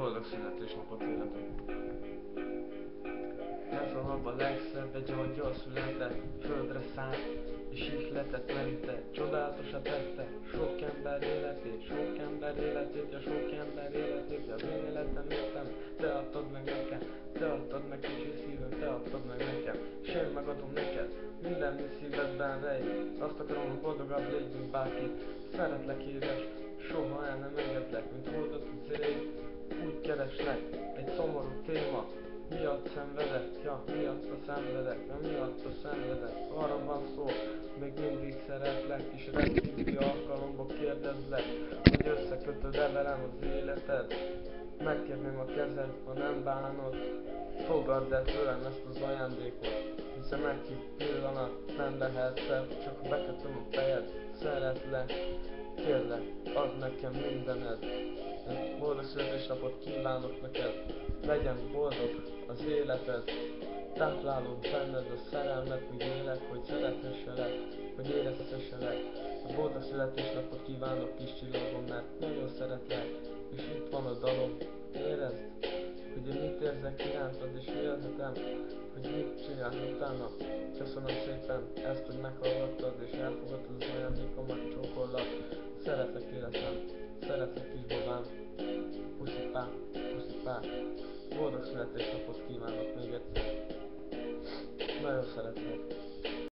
Boldog születésnapot életem! Ez a nap a legszebb, egy angyal született, földre szállt, és ihletett mente, csodálatosat tette, sok ember életét, ja sok ember életét, az én életem értem, te adtad meg nekem, te adtad meg kicsi szívem, te adtad meg nekem, és én megadom neked, minden mi szívedben rejlik, azt akarom, hogy boldogabb légy, mint bárki, szeretlek édes, soha el nem engedlek, mint holdot az ég, úgy kereslek, egy szomorú téma, miatt szenvedek, miatt szenvedek, arra van szó, még mindig szeretlek, és rendkívüli alkalomból kérdezlek, hogy összekötöd-e velem az életed, megkérném a kezed, ha nem bánod, fogadd el tőlem ezt az ajándékot, hiszen egy pillanat nem lehet szebb, csak ha bekötöm a fejed, szeretlek, kérlek, add nekem mindened. Boldog születésnapot kívánok neked, legyen boldog az életed, táplálom benned a szerelmet, míg élek, hogy szerethesselek, hogy érezhesselek. A boldog születésnapot kívánok kis csillagom, mert nagyon szeretlek, és itt van a dalom, érezd, hogy én mit érzek irántad, és élhetem, hogy mit csinálsz utána. Köszönöm szépen ezt, hogy meghallgattad, és elfogadtad az ajándékomat, csókollak, szeretlek életem, szeretlek kisbabám, puszipá, puszipá, boldog születésnapot kívánok még egyszer, nagyon szeretlek.